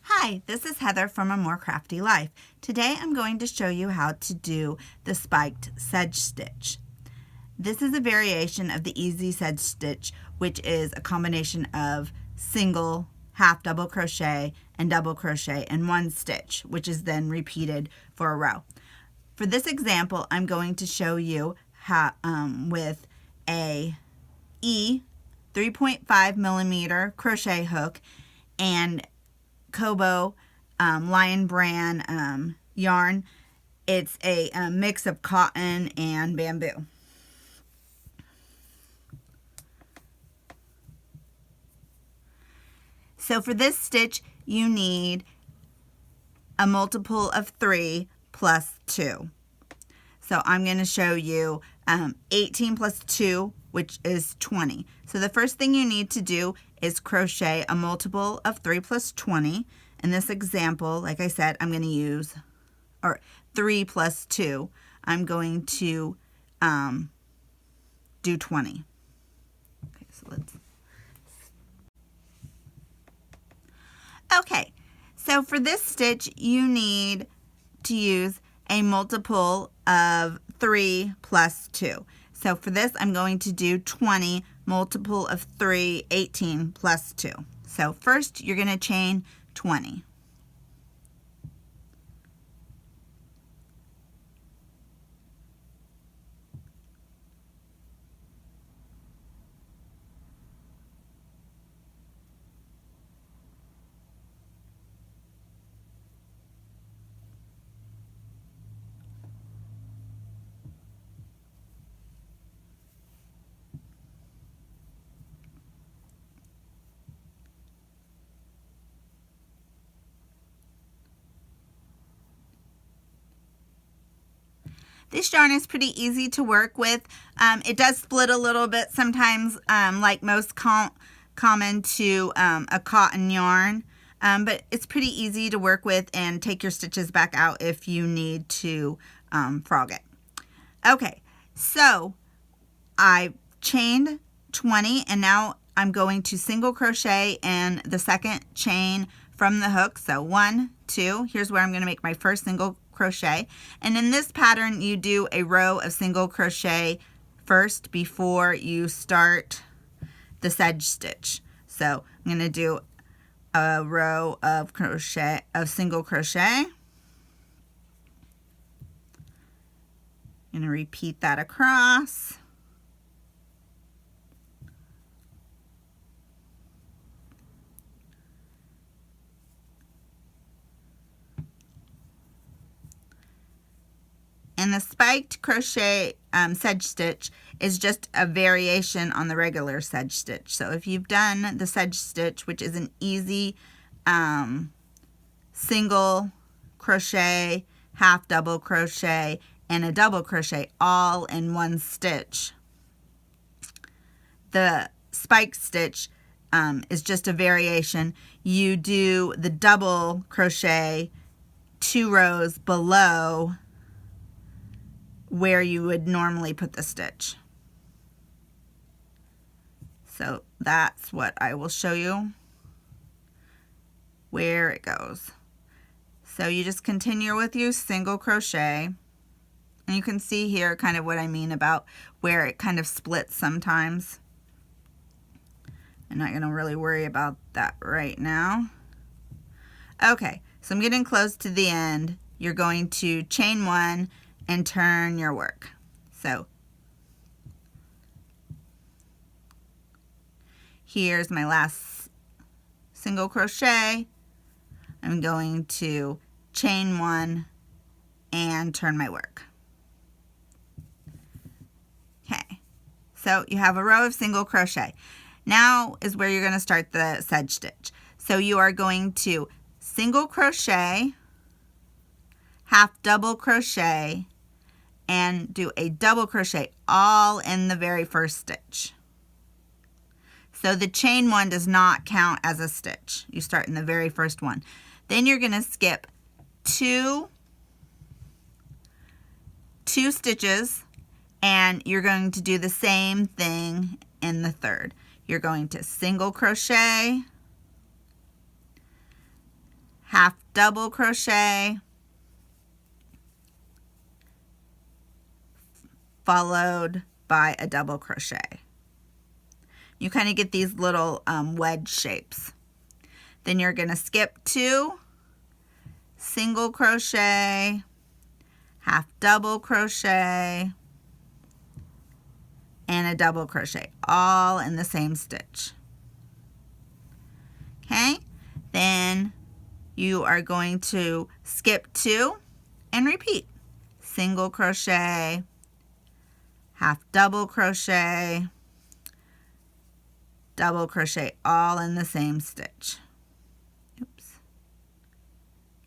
Hi, this is Heather from A More Crafty Life. Today I'm going to show you how to do the spiked sedge stitch. This is a variation of the easy sedge stitch, which is a combination of single, half double crochet, and double crochet in one stitch, which is then repeated for a row. For this example, I'm going to show you how with a E 3.5 millimeter crochet hook and Kobo Lion brand yarn. It's a mix of cotton and bamboo. So for this stitch, you need a multiple of 3 plus 2. So I'm going to show you 18 plus 2, which is 20. So the first thing you need to do is crochet a multiple of 3 plus 20. In this example, like I said, I'm going to use 3 plus 2. I'm going to do 20. Okay, so let's. Okay, so for this stitch, you need to use a multiple of 3 plus 2. So for this, I'm going to do 20, multiple of 3, 18 plus 2. So first, you're going to chain 20. This yarn is pretty easy to work with. It does split a little bit sometimes, like most common to a cotton yarn, but it's pretty easy to work with, and take your stitches back out if you need to frog it. Okay, so I chained 20, and now I'm going to single crochet in the second chain from the hook. So 1, 2, here's where I'm going to make my first single crochet, and in this pattern you do a row of single crochet first before you start the sedge stitch. So I'm going to do a row of single crochet. I'm going to repeat that across. And the spiked crochet sedge stitch is just a variation on the regular sedge stitch. So if you've done the sedge stitch, which is an easy single crochet, half double crochet, and a double crochet all in one stitch, the spike stitch is just a variation. You do the double crochet 2 rows below where you would normally put the stitch. So that's what I will show you where it goes. So you just continue with your single crochet, and you can see here kind of what I mean about where it kind of splits sometimes. I'm not going to really worry about that right now. Okay, so I'm getting close to the end. You're going to chain 1 and turn your work. So here's my last single crochet. I'm going to chain 1 and turn my work. Okay, so you have a row of single crochet. Now is where you're going to start the sedge stitch. So you are going to single crochet, half double crochet, and do a double crochet all in the very first stitch. So the chain 1 does not count as a stitch. You start in the very first one. Then you're going to skip 2 stitches, and you're going to do the same thing in the third. You're going to single crochet, half double crochet, followed by a double crochet. You kind of get these little wedge shapes. Then you're going to skip 2, single crochet, half double crochet, and a double crochet, all in the same stitch. Okay, then you are going to skip 2 and repeat. Single crochet, half double crochet, double crochet, all in the same stitch. Oops.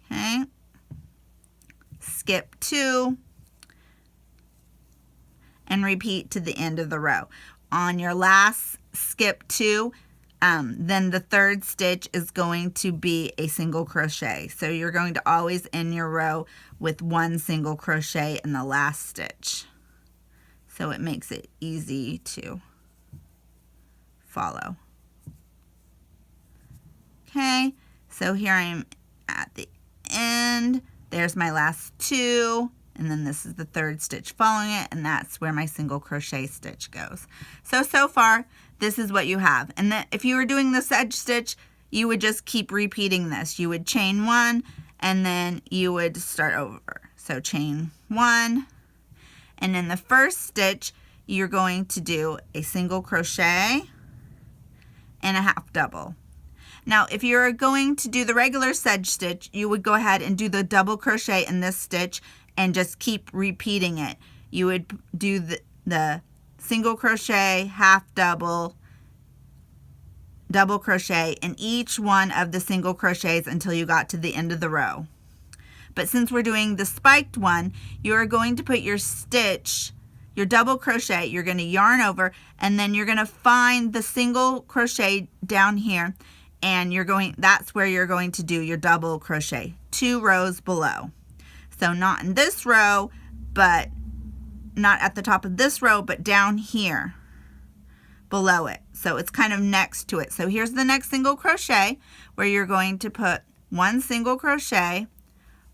Okay, skip 2 and repeat to the end of the row. On your last skip 2, then the third stitch is going to be a single crochet. So you're going to always end your row with 1 single crochet in the last stitch. So it makes it easy to follow. Okay, so here I am at the end. There's my last 2, and then this is the third stitch following it, and that's where my single crochet stitch goes. So far, this is what you have. And then if you were doing the sedge stitch, you would just keep repeating this. You would chain 1, and then you would start over. So chain 1, and in the first stitch, you're going to do a single crochet and a half double. Now, if you're going to do the regular sedge stitch, you would go ahead and do the double crochet in this stitch and just keep repeating it. You would do the single crochet, half double, double crochet in each one of the single crochets until you got to the end of the row. But since we're doing the spiked one, you're going to put your stitch, your double crochet, you're going to yarn over, and then you're going to find the single crochet down here, and that's where you're going to do your double crochet 2 rows below. So not in this row, but not at the top of this row, but down here below it. So it's kind of next to it. So here's the next single crochet where you're going to put 1 single crochet,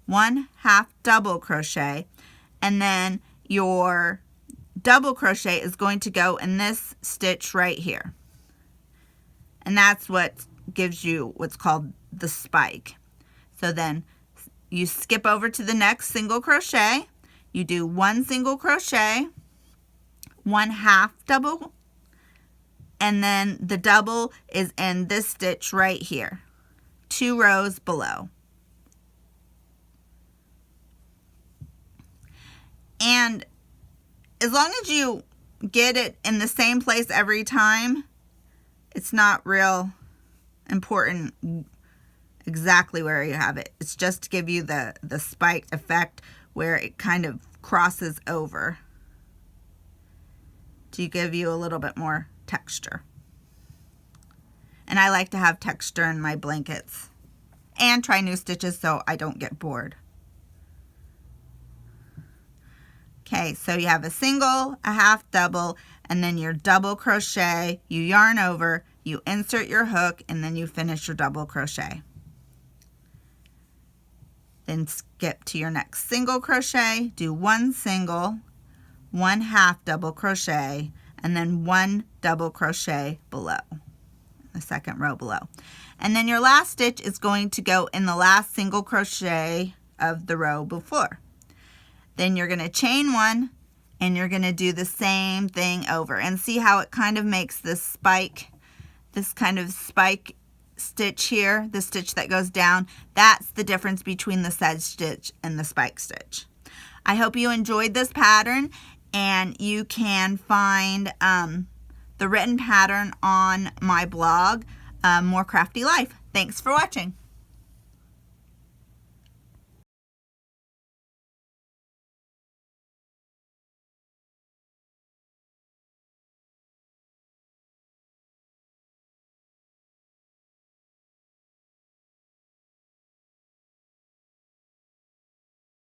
1 half double crochet, and then your double crochet is going to go in this stitch right here. And that's what gives you what's called the spike. So then you skip over to the next single crochet, you do 1 single crochet, 1 half double, and then the double is in this stitch right here, 2 rows below. And as long as you get it in the same place every time, it's not real important exactly where you have it. It's just to give you the spiked effect where it kind of crosses over to give you a little bit more texture. And I like to have texture in my blankets and try new stitches so I don't get bored. Okay, so you have a single, a half double, and then your double crochet, you yarn over, you insert your hook, and then you finish your double crochet. Then skip to your next single crochet, do 1 single, 1 half double crochet, and then 1 double crochet below, the second row below. And then your last stitch is going to go in the last single crochet of the row before. Then you're going to chain 1 and you're going to do the same thing over, and see how it kind of makes this spike, this kind of spike stitch here, the stitch that goes down. That's the difference between the sedge stitch and the spike stitch. I hope you enjoyed this pattern, and you can find the written pattern on my blog, More Crafty Life. Thanks for watching.